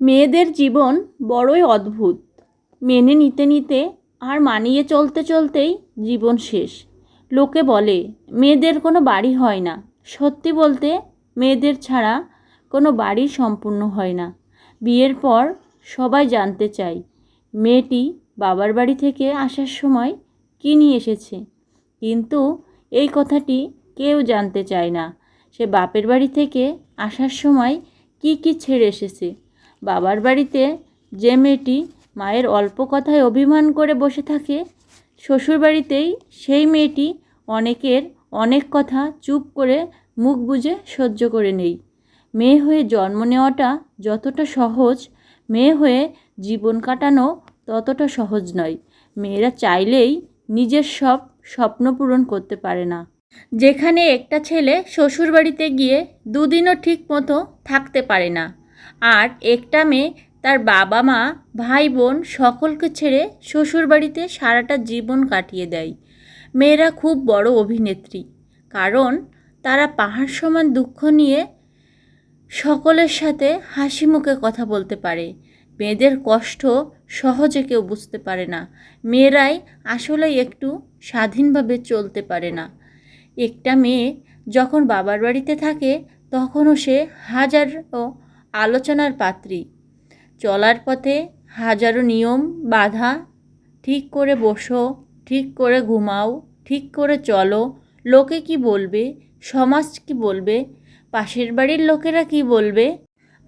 মেয়েদের জীবন বড়ই অদ্ভুত। মেনে নিতে নিতে আর মানিয়ে চলতে চলতেই জীবন শেষ। লোকে বলে মেয়েদের কোনো বাড়ি হয় না। সত্যি বলতে মেয়েদের ছাড়া কোনো বাড়ি সম্পূর্ণ হয় না। বিয়ের পর সবাই জানতে চায় মেয়েটি বাবার বাড়ি থেকে আসার সময় কী নিয়ে এসেছে, কিন্তু এই কথাটি কেউ জানতে চায় না সে বাপের বাড়ি থেকে আসার সময় কি কি ছেড়ে এসেছে। বাবার বাড়িতে যে মেয়েটি মায়ের অল্প কথায় অভিমান করে বসে থাকে, শ্বশুরবাড়িতেই সেই মেয়েটি অনেকের অনেক কথা চুপ করে মুখ বুজে সহ্য করে নেই। মেয়ে হয়ে জন্ম নেওয়াটা যতটা সহজ, মেয়ে হয়ে জীবন কাটানো ততটা সহজ নয়। মেয়েরা চাইলেই নিজের সব স্বপ্ন পূরণ করতে পারে না। যেখানে একটা ছেলে শ্বশুরবাড়িতে গিয়ে দুদিনও ঠিক মতো থাকতে পারে না, আর একটা মেয়ে তার বাবা মা ভাই বোন সকলকে ছেড়ে শ্বশুরবাড়িতে সারাটা জীবন কাটিয়ে দেয়। মেয়েরা খুব বড় অভিনেত্রী, কারণ তারা পাহাড় সমান দুঃখ নিয়ে সকলের সাথে হাসি মুখে কথা বলতে পারে। মেয়েদের কষ্ট সহজে কেউ বুঝতে পারে না। মেয়েরাই আসলে একটু স্বাধীনভাবে চলতে পারে না। একটা মেয়ে যখন বাবার বাড়িতে থাকে তখনও সে হাজারো আলোচনার পাত্রী। চলার পথে হাজারো নিয়ম বাধা, ঠিক করে বসো, ঠিক করে ঘুমাও, ঠিক করে চলো, লোকে কি বলবে, সমাজ কি বলবে, পাশের বাড়ির লোকেরা কি বলবে,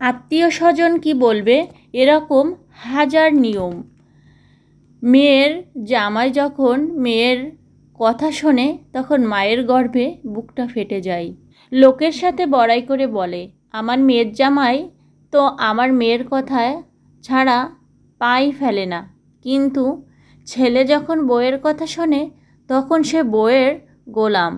আত্মীয় স্বজন কি বলবে, এরকম হাজার নিয়ম। মেয়ের জামাই যখন মেয়ের কথা শোনে তখন মায়ের গর্ভে বুকটা ফেটে যায়। লোকের সাথে বড়াই করে বলে, আমার মেয়ের জামাই তো আমার মেয়ের কথায় ছাড়া পাই ফেলে না। কিন্তু ছেলে যখন বউয়ের কথা শোনে তখন সে বউয়ের গোলাম।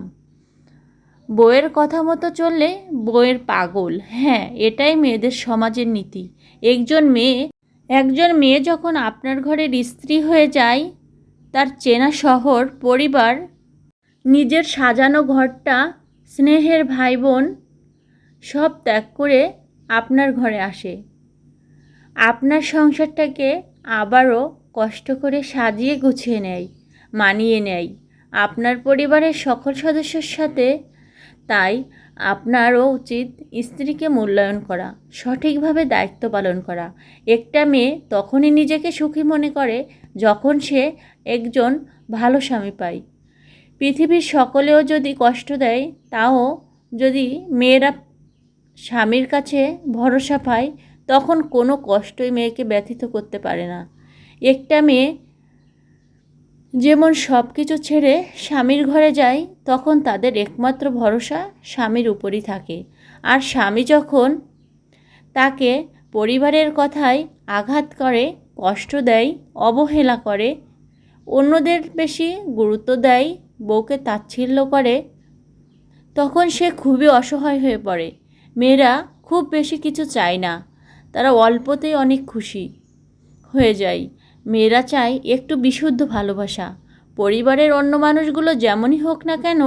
বউয়ের কথা মতো চললে বউয়ের পাগল। হ্যাঁ, এটাই মেয়েদের সমাজের নীতি। একজন মেয়ে যখন আপনার ঘরের স্ত্রী হয়ে যায়, তার চেনা শহর, পরিবার, নিজের সাজানো ঘরটা, স্নেহের ভাই বোন সব ত্যাগ করে আপনার ঘরে আসে। আপনার সংসারটাকে আবারও কষ্ট করে সাজিয়ে গুছিয়ে নেয়, মানিয়ে নেয় আপনার পরিবারের সকল সদস্যের সাথে। তাই আপনারও উচিত স্ত্রীকে মূল্যায়ন করা, সঠিকভাবে দায়িত্ব পালন করা। একটা মেয়ে তখনই নিজেকে সুখী মনে করে যখন সে একজন ভালো স্বামী পায়। পৃথিবীর সকলেও যদি কষ্ট দেয়, তাও যদি মেয়েরা স্বামীর কাছে ভরসা পায়, তখন কোনো কষ্টই মেয়েকে ব্যথিত করতে পারে না। একটা মেয়ে যেমন সব কিছু ছেড়ে স্বামীর ঘরে যায়, তখন তাদের একমাত্র ভরসা স্বামীর উপরই থাকে। আর স্বামী যখন তাকে পরিবারের কথায় আঘাত করে, কষ্ট দেয়, অবহেলা করে, অন্যদের বেশি গুরুত্ব দেয়, বউকে তাচ্ছিল্য করে, তখন সে খুবই অসহায় হয়ে পড়ে। মেয়েরা খুব বেশি কিছু চায় না, তারা অল্পতেই অনেক খুশি হয়ে যায়। মেয়েরা চায় একটু বিশুদ্ধ ভালোবাসা। পরিবারের অন্য মানুষগুলো যেমনই হোক না কেন,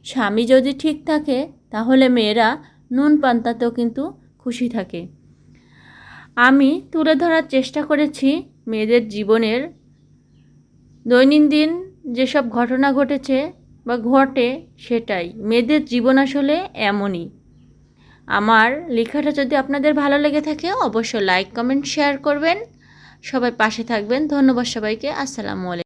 স্বামী যদি ঠিক থাকে তাহলে মেয়েরা নুন পান্তাতেও কিন্তু খুশি থাকে। আমি তুলে ধরার চেষ্টা করেছি মেয়েদের জীবনের দৈনন্দিন যেসব ঘটনা ঘটেছে বা ঘটে, সেটাই। মেয়েদের জীবন আসলে এমনই। আমার লেখাটা যদি আপনাদের ভালো লেগে থাকে অবশ্যই লাইক, কমেন্ট, শেয়ার করবেন। সবাই পাশে থাকবেন। ধন্যবাদ সবাইকে। আসসালামু আলাইকুম।